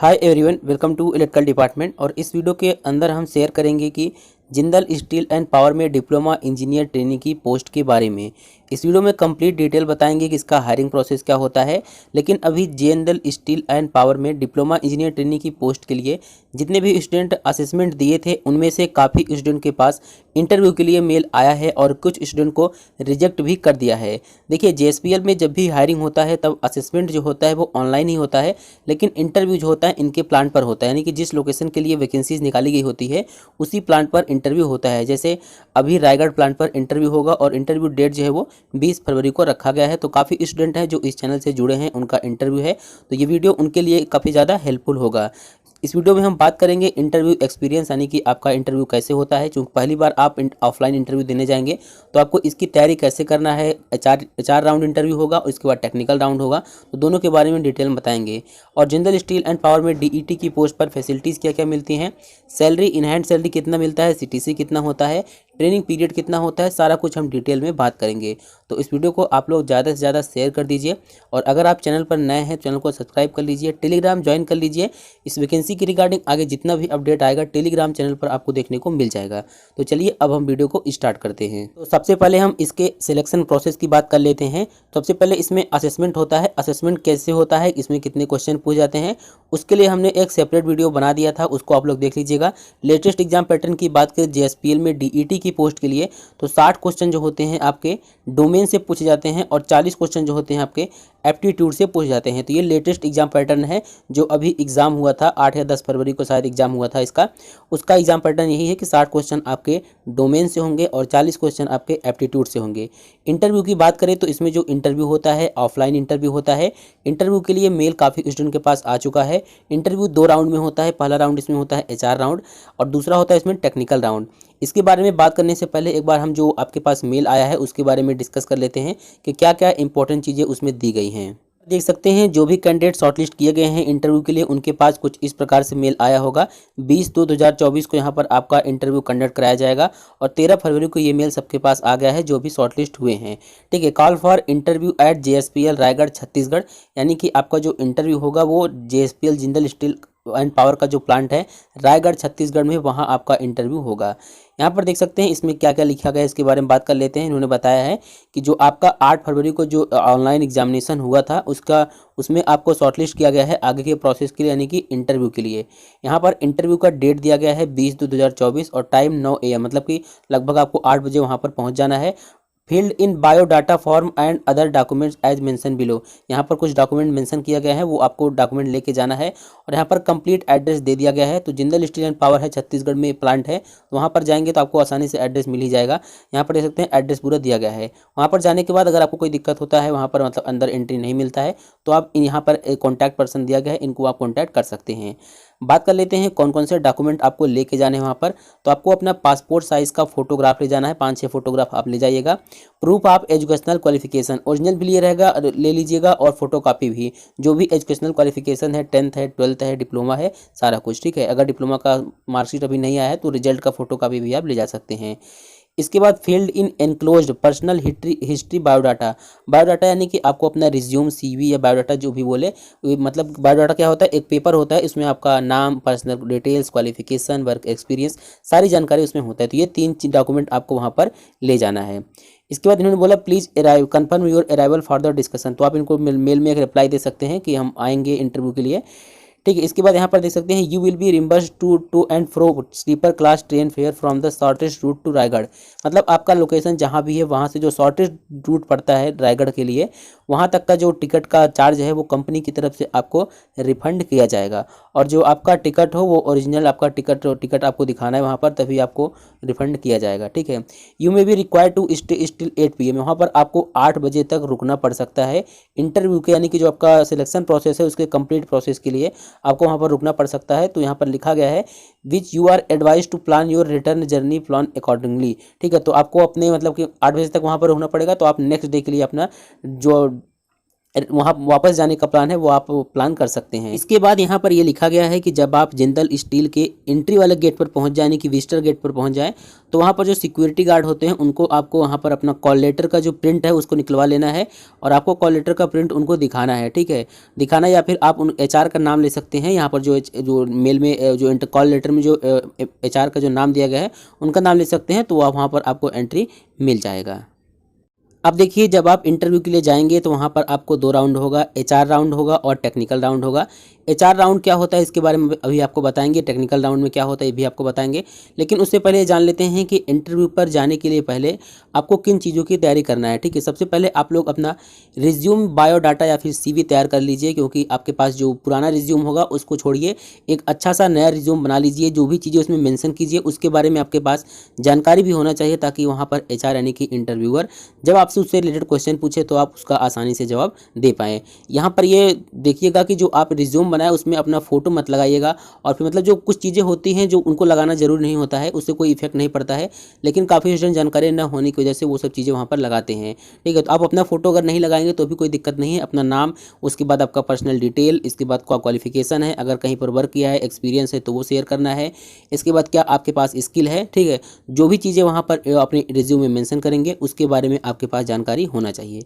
Hi everyone, welcome to electrical department. और इस video के अंदर हम शेयर करेंगे कि जिंदल स्टील एंड पावर में डिप्लोमा इंजीनियर ट्रेनिंग की पोस्ट के बारे में। इस वीडियो में कंप्लीट डिटेल बताएंगे कि इसका हायरिंग प्रोसेस क्या होता है। लेकिन अभी जिंदल स्टील एंड पावर में डिप्लोमा इंजीनियर ट्रेनिंग की पोस्ट के लिए जितने भी स्टूडेंट असेसमेंट दिए थे उनमें से काफ़ी स्टूडेंट के पास इंटरव्यू के लिए मेल आया है और कुछ स्टूडेंट को रिजेक्ट भी कर दिया है। देखिए, जेएसपीएल में जब भी हायरिंग होता है तब असेसमेंट जो होता है वो ऑनलाइन ही होता है, लेकिन इंटरव्यू जो होता है इनके प्लांट पर होता है। यानी कि जिस लोकेशन के लिए वैकेंसीज निकाली गई होती है उसी प्लांट पर इंटरव्यू होता है। जैसे अभी रायगढ़ प्लांट पर इंटरव्यू होगा और इंटरव्यू डेट जो है वो 20 फरवरी को रखा गया है। तो काफ़ी स्टूडेंट हैं जो इस चैनल से जुड़े हैं, उनका इंटरव्यू है, तो ये वीडियो उनके लिए काफ़ी ज़्यादा हेल्पफुल होगा। इस वीडियो में हम बात करेंगे इंटरव्यू एक्सपीरियंस, यानी कि आपका इंटरव्यू कैसे होता है। चूँकि पहली बार आप ऑफलाइन इंटरव्यू देने जाएंगे तो आपको इसकी तैयारी कैसे करना है। चार राउंड इंटरव्यू होगा, उसके बाद टेक्निकल राउंड होगा, तो दोनों के बारे में डिटेल में बताएंगे। और जिंदल स्टील एंड पावर में डीईटी की पोस्ट पर फैसिलिटीज़ क्या क्या मिलती हैं, सैलरी इन हैंड सैलरी कितना मिलता है, सीटीसी कितना होता है, ट्रेनिंग पीरियड कितना होता है, सारा कुछ हम डिटेल में बात करेंगे। तो इस वीडियो को आप लोग ज़्यादा से ज़्यादा शेयर कर दीजिए और अगर आप चैनल पर नए हैं चैनल को सब्सक्राइब कर लीजिए, टेलीग्राम ज्वाइन कर लीजिए। इस वैकेंसी की रिगार्डिंग आगे जितना भी अपडेट आएगा टेलीग्राम चैनल पर आपको देखने को मिल जाएगा। तो चलिए अब हम वीडियो को स्टार्ट करते हैं। तो सबसे पहले हम इसके सिलेक्शन प्रोसेस की बात कर लेते हैं। सबसे पहले इसमें असेसमेंट होता है। असेसमेंट कैसे होता है, इसमें कितने क्वेश्चन पूछ जाते हैं, उसके लिए हमने एक सेपरेट वीडियो बना दिया था, उसको आप लोग देख लीजिएगा। लेटेस्ट एग्जाम पैटर्न की बात करें जेएसपीएल में डीईटी की पोस्ट के लिए तो 60 क्वेश्चन जो होते हैं आपके डोमेन से पूछे जाते हैं और 40 क्वेश्चन जो होते हैं आपके एप्टीट्यूड से पूछे जाते हैं। तो ये लेटेस्ट एग्जाम पैटर्न है जो अभी एग्जाम हुआ था 8 या 10 फरवरी को शायद एग्जाम हुआ था इसका। उसका एग्जाम पैटर्न यही है कि 60 क्वेश्चन आपके डोमेन से होंगे और 40 क्वेश्चन आपके एप्टीट्यूड से होंगे। इंटरव्यू की बात करें तो इसमें जो इंटरव्यू होता है ऑफलाइन इंटरव्यू होता है। इंटरव्यू के लिए मेल काफ़ी स्टूडेंट के पास आ चुका है। इंटरव्यू 2 राउंड में होता है। पहला राउंड इसमें होता है एचआर राउंड और दूसरा होता है इसमें टेक्निकल राउंड। इसके बारे में बात करने से पहले एक बार हम जो आपके पास मेल आया है उसके बारे में डिस्कस कर लेते हैं कि क्या क्या इंपॉर्टेंट चीज़ें उसमें दी गई हैं। देख सकते हैं जो भी कैंडिडेट शॉर्टलिस्ट किए गए हैं इंटरव्यू के लिए उनके पास कुछ इस प्रकार से मेल आया होगा। 20/2/2024 को यहाँ पर आपका इंटरव्यू कंडक्ट कराया जाएगा और 13 फरवरी को ये मेल सबके पास आ गया है जो भी शॉर्टलिस्ट हुए हैं। ठीक है, call for interview at JSPL Raigarh Chhattisgarh, यानी कि आपका जो इंटरव्यू होगा वो JSPL Jindal steel and power का जो प्लांट है रायगढ़ छत्तीसगढ़ में, वहाँ आपका इंटरव्यू होगा। यहाँ पर देख सकते हैं इसमें क्या क्या लिखा गया है, इसके बारे में बात कर लेते हैं। इन्होंने बताया है कि जो आपका 8 फरवरी को जो ऑनलाइन एग्जामिनेशन हुआ था उसमें आपको शॉर्टलिस्ट किया गया है आगे के प्रोसेस के लिए, यानी कि इंटरव्यू के लिए। यहाँ पर इंटरव्यू का डेट दिया गया है 20/2/2024 और टाइम 9 AM, मतलब कि लगभग आपको 8 बजे वहाँ पर पहुँच जाना है। Field in biodata form and other documents as mention below, यहाँ पर कुछ डॉक्यूमेंट मेंशन किया गया है, वो आपको डॉक्यूमेंट लेके जाना है। और यहाँ पर कंप्लीट एड्रेस दे दिया गया है। तो जिंदल स्टील एंड पावर है छत्तीसगढ़ में प्लांट है, तो वहाँ पर जाएंगे तो आपको आसानी से एड्रेस मिल ही जाएगा। यहाँ पर देख सकते हैं एड्रेस पूरा दिया गया है। वहाँ पर जाने के बाद अगर आपको कोई दिक्कत होता है, वहाँ पर मतलब अंदर एंट्री नहीं मिलता है, तो आप यहाँ पर एक कॉन्टैक्ट पर्सन दिया गया है, इनको आप कॉन्टैक्ट कर सकते हैं। बात कर लेते हैं कौन कौन से डॉक्यूमेंट आपको लेके जाने हैं वहाँ पर। तो आपको अपना पासपोर्ट साइज़ का फोटोग्राफ ले जाना है, 5-6 फोटोग्राफ आप ले जाइएगा। Proof of educational qualification original भी रहेगा, ले लीजिएगा, और फोटोकॉपी भी, जो भी एजुकेशनल क्वालिफिकेशन है, 10th है, 12th है, डिप्लोमा है, सारा कुछ। ठीक है, अगर डिप्लोमा का मार्कशीट अभी नहीं आया है तो रिजल्ट का फोटोकॉपी भी आप ले जा सकते हैं। इसके बाद फील्ड इन एनक्लोज्ड पर्सनल हिस्ट्री बायोडाटा यानी कि आपको अपना रिज्यूम, सीवी या बायोडाटा जो भी बोले, मतलब बायोडाटा क्या होता है, एक पेपर होता है, इसमें आपका नाम, personal details, qualification, work experience, सारी जानकारी उसमें होता है। तो ये 3 डॉक्यूमेंट आपको वहाँ पर ले जाना है। इसके बाद इन्होंने बोला please arrive confirm your arrival for the discussion, तो आप इनको मेल में एक रिप्लाई दे सकते हैं कि हम आएंगे इंटरव्यू के लिए। ठीक है, इसके बाद यहाँ पर देख सकते हैं you will be reimburse to and fro sleeper class train fare from the shortest route to Raigarh, मतलब आपका लोकेशन जहाँ भी है वहाँ से जो शॉर्टेस्ट रूट पड़ता है रायगढ़ के लिए, वहाँ तक का जो टिकट का चार्ज है वो कंपनी की तरफ से आपको रिफंड किया जाएगा। और जो आपका टिकट हो वो ओरिजिनल आपका टिकट आपको दिखाना है वहाँ पर, तभी आपको रिफंड किया जाएगा। ठीक है, you may be required to stay still 8 PM, वहाँ पर आपको 8 बजे तक रुकना पड़ सकता है इंटरव्यू के, यानी कि जो आपका सिलेक्शन प्रोसेस है उसके कंप्लीट प्रोसेस के लिए आपको वहाँ पर रुकना पड़ सकता है। तो यहाँ पर लिखा गया है which you are advise to plan your return journey plan accordingly. ठीक है, तो आपको अपने मतलब कि 8 बजे तक वहाँ पर रुकना पड़ेगा, तो आप नेक्स्ट डे के लिए अपना जो वहाँ वापस जाने का प्लान है वो आप प्लान कर सकते हैं। इसके बाद यहाँ पर ये लिखा गया है कि जब आप जिंदल स्टील के एंट्री वाले गेट पर पहुँच जाए, यानी कि विजिटर गेट पर पहुँच जाए, तो वहाँ पर जो सिक्योरिटी गार्ड होते हैं उनको आपको वहाँ पर अपना कॉल लेटर का जो प्रिंट है उसको निकलवा लेना है और आपको कॉल लेटर का प्रिंट उनको दिखाना है। ठीक है, दिखाना, या फिर आप उन HR का नाम ले सकते हैं। यहाँ पर जो मेल में जो कॉल लेटर में जो HR का जो नाम दिया गया है उनका नाम ले सकते हैं, तो वहाँ पर आपको एंट्री मिल जाएगा। अब देखिए, जब आप इंटरव्यू के लिए जाएंगे तो वहाँ पर आपको 2 राउंड होगा, HR राउंड होगा और टेक्निकल राउंड होगा। HR राउंड क्या होता है इसके बारे में अभी आपको बताएंगे, टेक्निकल राउंड में क्या होता है ये भी आपको बताएंगे। लेकिन उससे पहले ये जान लेते हैं कि इंटरव्यू पर जाने के लिए पहले आपको किन चीज़ों की तैयारी करना है। ठीक है, सबसे पहले आप लोग अपना रिज्यूम, बायोडाटा या फिर CV तैयार कर लीजिए, क्योंकि आपके पास जो पुराना रिज्यूम होगा उसको छोड़िए, एक अच्छा सा नया रिज्यूम बना लीजिए। जो भी चीज़ें उसमें मेंशन कीजिए उसके बारे में आपके पास जानकारी भी होना चाहिए, ताकि वहाँ पर HR यानी कि इंटरव्यूअर जब आपसे उससे रिलेटेड क्वेश्चन पूछे तो आप उसका आसानी से जवाब दे पाएँ। यहाँ पर ये देखिएगा कि जो आप रिज्यूम बनाए उसमें अपना फ़ोटो मत लगाइएगा, और फिर मतलब जो कुछ चीज़ें होती हैं जो उनको लगाना ज़रूरी नहीं होता है, उससे कोई इफेक्ट नहीं पड़ता है, लेकिन काफ़ी स्टूडेंट जानकारी न होने की वजह से वो सब चीज़ें वहाँ पर लगाते हैं। ठीक है, तो आप अपना फ़ोटो अगर नहीं लगाएंगे तो भी कोई दिक्कत नहीं है। अपना नाम, उसके बाद आपका पर्सनल डिटेल, इसके बाद क्या क्वालिफिकेशन है, अगर कहीं पर वर्क किया है, एक्सपीरियंस है तो वो शेयर करना है। इसके बाद क्या आपके पास स्किल है। ठीक है, जो भी चीज़ें वहाँ पर अपने रिज्यूम में मेंशन करेंगे उसके बारे में आपके पास जानकारी होना चाहिए।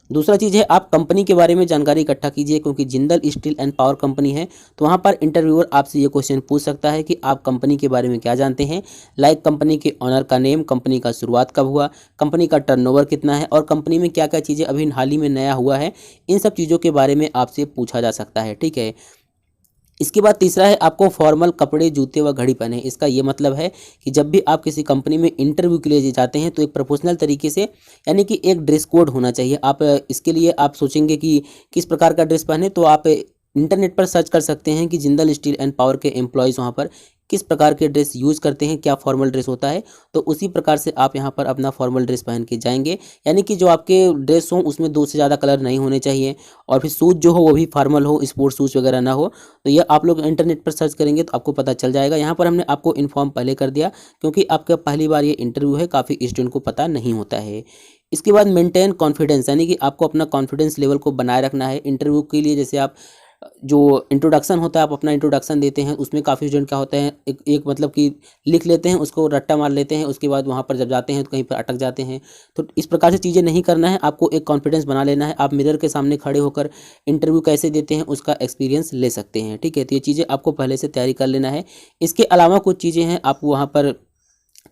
दूसरा चीज़ है, आप कंपनी के बारे में जानकारी इकट्ठा कीजिए, क्योंकि Jindal steel and power company है, तो वहाँ पर इंटरव्यूअर आपसे ये क्वेश्चन पूछ सकता है कि आप कंपनी के बारे में क्या जानते हैं। लाइक कंपनी के ऑनर का नेम, कंपनी का शुरुआत कब हुआ, कंपनी का टर्नओवर कितना है, और कंपनी में क्या क्या चीज़ें अभी हाल ही में नया हुआ है, इन सब चीज़ों के बारे में आपसे पूछा जा सकता है। ठीक है, इसके बाद तीसरा है, आपको फॉर्मल कपड़े, जूते व घड़ी पहने। इसका ये मतलब है कि जब भी आप किसी कंपनी में इंटरव्यू के लिए जाते हैं तो एक प्रोफेशनल तरीके से, यानी कि एक ड्रेस कोड होना चाहिए। आप इसके लिए आप सोचेंगे कि किस प्रकार का ड्रेस पहने, तो आप इंटरनेट पर सर्च कर सकते हैं कि जिंदल स्टील एंड पावर के एम्प्लॉयज़ वहाँ पर किस प्रकार के ड्रेस यूज़ करते हैं, क्या फॉर्मल ड्रेस होता है, तो उसी प्रकार से आप यहाँ पर अपना फॉर्मल ड्रेस पहन के जाएंगे। यानी कि जो आपके ड्रेस हो उसमें 2 से ज़्यादा कलर नहीं होने चाहिए, और फिर शूज़ जो हो वो भी फॉर्मल हो, स्पोर्ट्स शूज़ वगैरह ना हो। तो ये आप लोग इंटरनेट पर सर्च करेंगे तो आपको पता चल जाएगा। यहाँ पर हमने आपको इन्फॉर्म पहले कर दिया, क्योंकि आपका पहली बार ये इंटरव्यू है, काफ़ी स्टूडेंट को पता नहीं होता है। इसके बाद मेंटेन कॉन्फिडेंस, यानी कि आपको अपना कॉन्फिडेंस लेवल को बनाए रखना है इंटरव्यू के लिए। जैसे आप जो इंट्रोडक्शन होता है, आप अपना इंट्रोडक्शन देते हैं, उसमें काफ़ी स्टूडेंट क्या होता है, एक मतलब कि लिख लेते हैं, उसको रट्टा मार लेते हैं, उसके बाद वहाँ पर जब जाते हैं तो कहीं पर अटक जाते हैं। तो इस प्रकार से चीज़ें नहीं करना है, आपको एक कॉन्फिडेंस बना लेना है। आप मिरर के सामने खड़े होकर इंटरव्यू कैसे देते हैं उसका एक्सपीरियंस ले सकते हैं। ठीक है, तो ये चीज़ें आपको पहले से तैयारी कर लेना है। इसके अलावा कुछ चीज़ें हैं आप वहाँ पर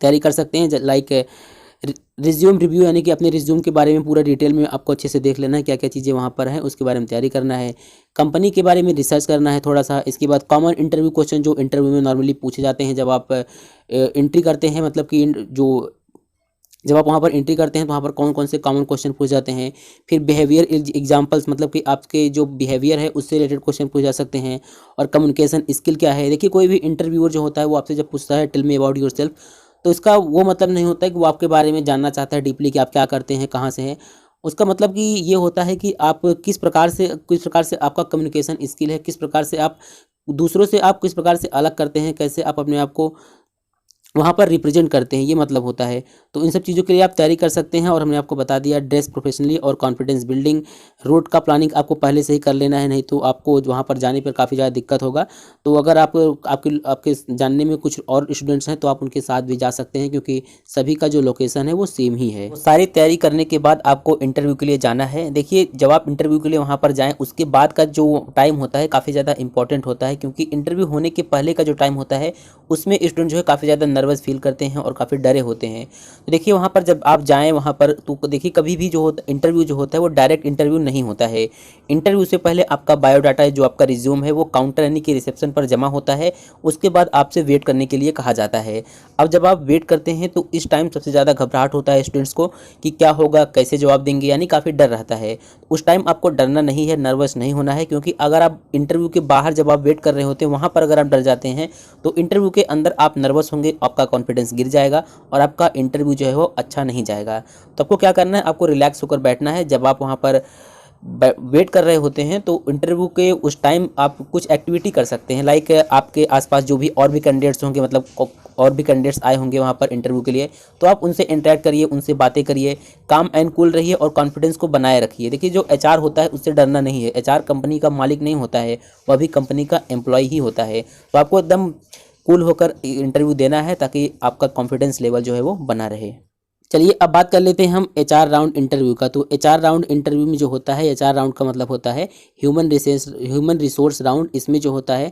तैयारी कर सकते हैं, लाइक रिज्यूम रिव्यू, यानी कि अपने रिज्यूम के बारे में पूरा डिटेल में आपको अच्छे से देख लेना है, क्या क्या चीज़ें वहाँ पर हैं उसके बारे में तैयारी करना है। कंपनी के बारे में रिसर्च करना है थोड़ा सा। इसके बाद कॉमन इंटरव्यू क्वेश्चन जो इंटरव्यू में नॉर्मली पूछे जाते हैं जब आप एंट्री करते हैं, मतलब कि जो जब आप वहाँ पर एंट्री करते हैं तो वहाँ पर कौन कौन से कॉमन क्वेश्चन पूछे जाते हैं। फिर बिहेवियर एग्जांपल्स, मतलब कि आपके जो बिहेवियर है उससे रिलेटेड क्वेश्चन पूछे जा सकते हैं। और कम्युनिकेशन स्किल क्या है। देखिए, कोई भी इंटरव्यूअर जो होता है वो आपसे जब पूछता है टेल मी अबाउट योरसेल्फ, तो इसका वो मतलब नहीं होता है कि वो आपके बारे में जानना चाहता है डीपली कि आप क्या करते हैं, कहाँ से हैं। उसका मतलब कि ये होता है कि आप किस प्रकार से आपका कम्युनिकेशन स्किल है, किस प्रकार से आप दूसरों से आप किस प्रकार से अलग करते हैं, कैसे आप अपने आप को वहाँ पर रिप्रेजेंट करते हैं, ये मतलब होता है। तो इन सब चीज़ों के लिए आप तैयारी कर सकते हैं। और हमने आपको बता दिया ड्रेस प्रोफेशनली और कॉन्फिडेंस बिल्डिंग, रूट का प्लानिंग आपको पहले से ही कर लेना है, नहीं तो आपको वहाँ पर जाने पर काफ़ी ज़्यादा दिक्कत होगा। तो अगर आपके जानने में कुछ और स्टूडेंट्स हैं तो आप उनके साथ भी जा सकते हैं, क्योंकि सभी का जो लोकेशन है वो सेम ही है। सारी तैयारी करने के बाद आपको इंटरव्यू के लिए जाना है। देखिए, जब आप इंटरव्यू के लिए वहाँ पर जाएँ उसके बाद का जो टाइम होता है काफ़ी ज़्यादा इंपॉर्टेंट होता है, क्योंकि इंटरव्यू होने के पहले का जो टाइम होता है उसमें स्टूडेंट जो है काफ़ी ज़्यादा नर्वस फील करते हैं और काफ़ी डरे होते हैं। तो देखिए, वहाँ पर जब आप जाएँ वहाँ पर, तो देखिए कभी भी जो होता इंटरव्यू जो होता है वो डायरेक्ट इंटरव्यू नहीं होता है। इंटरव्यू से पहले आपका बायोडाटा है, जो आपका रिज्यूम है, वो काउंटर यानी कि रिसेप्शन पर जमा होता है। उसके बाद आपसे वेट करने के लिए कहा जाता है। अब जब आप वेट करते हैं तो इस टाइम सबसे ज़्यादा घबराहट होता है स्टूडेंट्स को कि क्या होगा, कैसे जवाब देंगे, यानी काफ़ी डर रहता है। उस टाइम आपको डरना नहीं है, नर्वस नहीं होना है, क्योंकि अगर आप इंटरव्यू के बाहर जब आप वेट कर रहे होते हैं वहाँ पर अगर आप डर जाते हैं तो इंटरव्यू के अंदर आप नर्वस होंगे, आपका कॉन्फिडेंस गिर जाएगा और आपका इंटरव्यू जो है वो अच्छा नहीं जाएगा। तो आपको क्या करना है, आपको रिलैक्स होकर बैठना है। जब आप वहाँ पर वेट कर रहे होते हैं तो इंटरव्यू के उस टाइम आप कुछ एक्टिविटी कर सकते हैं। लाइक आपके आसपास जो भी और भी कैंडिडेट्स होंगे, मतलब और भी कैंडिडेट्स आए होंगे वहाँ पर इंटरव्यू के लिए, तो आप उनसे इंटरेक्ट करिए, उनसे बातें करिए, काम एंड कूल रहिए और कॉन्फिडेंस को बनाए रखिए। देखिए जो एचआर होता है उससे डरना नहीं है। एचआर कंपनी का मालिक नहीं होता है, वह भी कंपनी का एम्प्लॉय ही होता है। तो आपको एकदम कूल होकर इंटरव्यू देना है ताकि आपका कॉन्फिडेंस लेवल जो है वो बना रहे। चलिए अब बात कर लेते हैं हम एचआर राउंड इंटरव्यू का। तो एचआर राउंड इंटरव्यू में जो होता है, एचआर राउंड का मतलब होता है ह्यूमन रिसोर्स राउंड। इसमें जो होता है,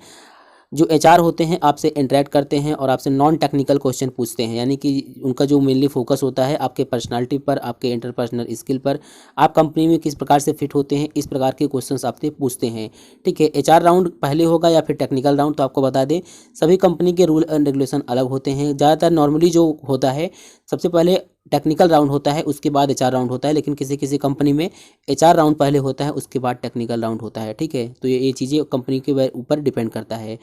जो एचआर होते हैं आपसे इंटरेक्ट करते हैं और आपसे नॉन टेक्निकल क्वेश्चन पूछते हैं, यानी कि उनका जो मेनली फोकस होता है आपके पर्सनालिटी पर, आपके इंटरपर्सनल स्किल पर, आप कंपनी में किस प्रकार से फिट होते हैं, इस प्रकार के क्वेश्चंस आपसे पूछते हैं। ठीक है, एचआर राउंड पहले होगा या फिर टेक्निकल राउंड, तो आपको बता दें सभी कंपनी के रूल एंड रेगुलेशन अलग होते हैं। ज़्यादातर नॉर्मली जो होता है सबसे पहले टेक्निकल राउंड होता है, उसके बाद एचआर राउंड होता है, लेकिन किसी किसी कंपनी में एचआर राउंड पहले होता है, उसके बाद टेक्निकल राउंड होता है। ठीक है, तो ये चीज़ें कंपनी के ऊपर डिपेंड करता है।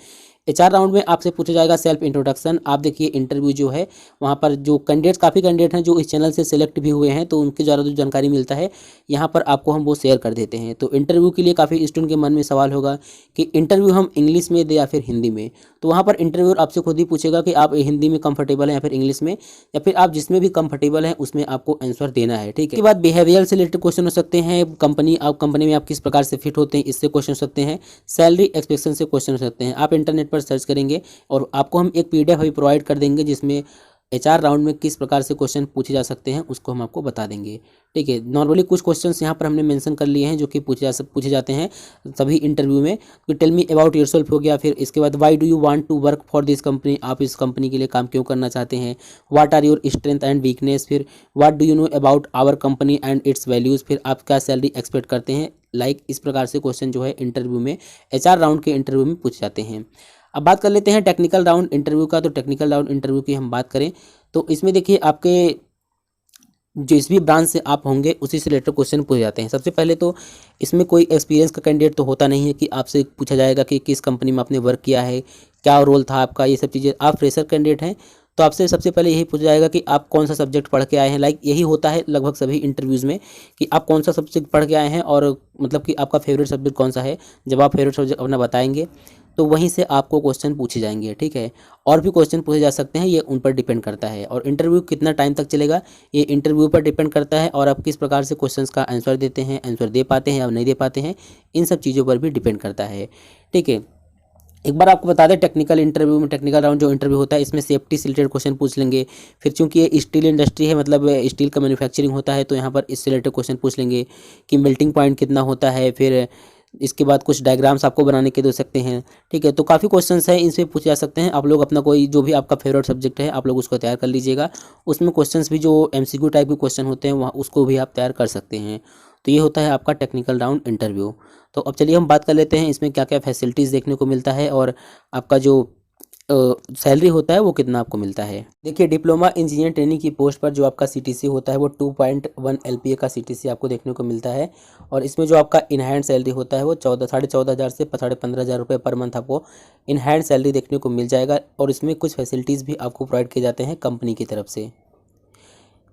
एचआर राउंड में आपसे पूछा जाएगा सेल्फ इंट्रोडक्शन। आप देखिए इंटरव्यू जो है वहाँ पर जो कैंडिडेट्स, काफ़ी कैंडिडेट हैं जो इस चैनल से सिलेक्ट भी हुए हैं, तो उनके द्वारा जो जानकारी मिलता है यहाँ पर आपको हम वो शेयर कर देते हैं। तो इंटरव्यू के लिए काफ़ी स्टूडेंट के मन में सवाल होगा कि इंटरव्यू हम इंग्लिश में दें या फिर हिंदी में। तो वहाँ पर इंटरव्यूअर आपसे खुद ही पूछेगा कि आप हिंदी में कंफर्टेबल हैं या फिर इंग्लिश में, या फिर आप जिसमें भी कंफर्टेबल हैं उसमें आपको आंसर देना है। ठीक है, इसके बाद बिहेवियर से रिलेटेड क्वेश्चन हो सकते हैं, कंपनी में आप किस प्रकार से फिट होते हैं इससे क्वेश्चन हो सकते हैं, सैलरी एक्सपेक्टेशन से क्वेश्चन हो सकते हैं। आप इंटरनेट पर सर्च करेंगे और आपको हम एक पीडीएफ अभी प्रोवाइड कर देंगे जिसमें एचआर राउंड में किस प्रकार से क्वेश्चन पूछे जा सकते हैं उसको हम आपको बता देंगे। ठीक है, नॉर्मली कुछ क्वेश्चंस यहाँ पर हमने मेंशन कर लिए हैं जो कि पूछे जाते हैं सभी इंटरव्यू में। तो टेल मी अबाउट योरसेल्फ हो गया, फिर इसके बाद why do you want to work for this company, आप इस कंपनी के लिए काम क्यों करना चाहते हैं, what are your strength and weakness, फिर what do you know about our company and its values, फिर आप क्या सैलरी एक्सपेक्ट करते हैं। लाइक इस प्रकार से क्वेश्चन जो है इंटरव्यू में, एचआर राउंड के इंटरव्यू में पूछे जाते हैं। अब बात कर लेते हैं टेक्निकल राउंड इंटरव्यू का। तो टेक्निकल राउंड इंटरव्यू की हम बात करें तो इसमें देखिए आपके जिस भी ब्रांच से आप होंगे उसी से रिलेटेड क्वेश्चन पूछे जाते हैं। सबसे पहले तो इसमें कोई एक्सपीरियंस का कैंडिडेट तो होता नहीं है कि आपसे पूछा जाएगा कि किस कंपनी में आपने वर्क किया है, क्या रोल था आपका, ये सब चीज़ें। आप फ्रेशर कैंडिडेट हैं तो आपसे सबसे पहले यही पूछा जाएगा कि आप कौन सा सब्जेक्ट पढ़ के आए हैं। लाइक यही होता है लगभग सभी इंटरव्यूज़ में कि आप कौन सा सब्जेक्ट पढ़ के आए हैं और मतलब कि आपका फेवरेट सब्जेक्ट कौन सा है। जब आप फेवरेट सब्जेक्ट अपना बताएंगे तो वहीं से आपको क्वेश्चन पूछे जाएंगे। ठीक है, और भी क्वेश्चन पूछे जा सकते हैं, ये उन पर डिपेंड करता है। और इंटरव्यू कितना टाइम तक चलेगा ये इंटरव्यू पर डिपेंड करता है, और आप किस प्रकार से क्वेश्चंस का आंसर देते हैं, आंसर दे पाते हैं या नहीं दे पाते हैं, इन सब चीज़ों पर भी डिपेंड करता है। ठीक है, एक बार आपको बता दें टेक्निकल इंटरव्यू में, टेक्निकल राउंड जो इंटरव्यू होता है इसमें सेफ्टी से रिलेटेड क्वेश्चन पूछ लेंगे। फिर चूंकि ये स्टील इंडस्ट्री है, मतलब स्टील का मैन्युफैक्चरिंग होता है, तो यहाँ पर इससे रिलेटेड क्वेश्चन पूछ लेंगे कि मेल्टिंग पॉइंट कितना होता है। फिर इसके बाद कुछ डायग्राम्स आपको बनाने के दे सकते हैं। ठीक है, तो काफ़ी क्वेश्चंस हैं, इनसे पूछे जा सकते हैं। आप लोग अपना कोई जो भी आपका फेवरेट सब्जेक्ट है आप लोग उसको तैयार कर लीजिएगा। उसमें क्वेश्चंस भी जो एमसीक्यू टाइप के क्वेश्चन होते हैं वहाँ उसको भी आप तैयार कर सकते हैं। तो ये होता है आपका टेक्निकल राउंड इंटरव्यू। तो अब चलिए हम बात कर लेते हैं इसमें क्या क्या फैसिलिटीज़ देखने को मिलता है और आपका जो सैलरी होता है वो कितना आपको मिलता है। देखिए डिप्लोमा इंजीनियर ट्रेनिंग की पोस्ट पर जो आपका सीटीसी होता है वो 2.1 एलपीए का सीटीसी आपको देखने को मिलता है। और इसमें जो आपका इन हैंड सैलरी होता है वो 14,500 से 15,500 रुपये पर मंथ आपको इन हैंड सैलरी देखने को मिल जाएगा। और इसमें कुछ फैसिलिटीज़ भी आपको प्रोवाइड किए जाते हैं कंपनी की तरफ से।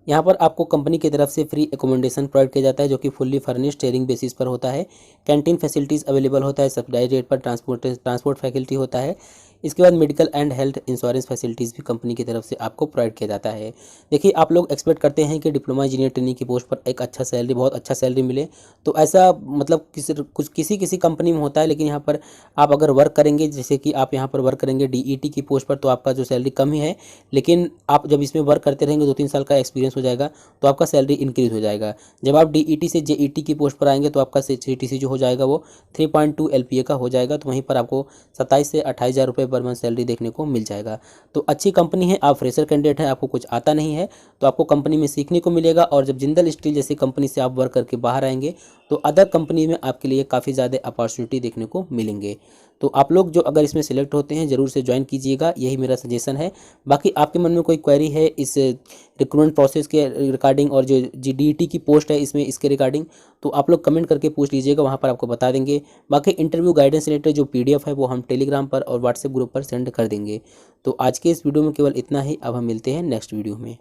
यहाँ पर आपको कंपनी की तरफ से फ्री एकोमोडेशन प्रोवाइड किया जाता है जो कि फुल्ली फर्निश्ड शेयरिंग बेसिस पर होता है। कैंटीन फैसिलिटीज़ अवेलेबल होता है, सब्सिडाइज रेट पर ट्रांसपोर्ट फैसिलिटी होता है। इसके बाद medical and health insurance facilities भी कंपनी की तरफ से आपको प्रोवाइड किया जाता है। देखिए आप लोग एक्सपेक्ट करते हैं कि डिप्लोमा इंजीनियर ट्रेनिंग की पोस्ट पर एक अच्छा सैलरी, बहुत अच्छा सैलरी मिले, तो ऐसा मतलब किसी कंपनी में होता है। लेकिन यहाँ पर आप अगर वर्क करेंगे, जैसे कि आप यहाँ पर वर्क करेंगे डीईटी की पोस्ट पर, तो आपका जो सैलरी कम ही है, लेकिन आप जब इसमें वर्क करते रहेंगे 2-3 साल का एक्सपीरियंस हो जाएगा तो आपका सैलरी इंक्रीज हो जाएगा। जब आप डीईटी से जेईटी की पोस्ट पर आएंगे तो आपका सीटीसी जो हो जाएगा वो 3.2 एलपीए का हो जाएगा। तो वहीं पर आपको 27 से 28,000 रुपये पर मंथ सैलरी देखने को मिल जाएगा। तो अच्छी कंपनी है, आप फ्रेशर कैंडिडेट हैं, आपको कुछ आता नहीं है, तो आपको कंपनी में सीखने को मिलेगा। और जब जिंदल स्टील जैसी कंपनी से आप वर्क करके बाहर आएंगे तो अदर कंपनी में आपके लिए काफ़ी ज़्यादा अपॉर्चुनिटी देखने को मिलेंगे। तो आप लोग जो अगर इसमें सिलेक्ट होते हैं ज़रूर से ज्वाइन कीजिएगा, यही मेरा सजेशन है। बाकी आपके मन में कोई क्वेरी है इस रिक्रूटमेंट प्रोसेस के रिगार्डिंग और जो डीईटी की पोस्ट है इसमें इसके रिगार्डिंग, तो आप लोग कमेंट करके पूछ लीजिएगा, वहाँ पर आपको बता देंगे। बाकी इंटरव्यू गाइडेंस रिलेटेड जो पीडीएफ है वो हम टेलीग्राम पर और व्हाट्सएप ग्रुप पर सेंड कर देंगे। तो आज के इस वीडियो में केवल इतना ही। अब हम मिलते हैं नेक्स्ट वीडियो में।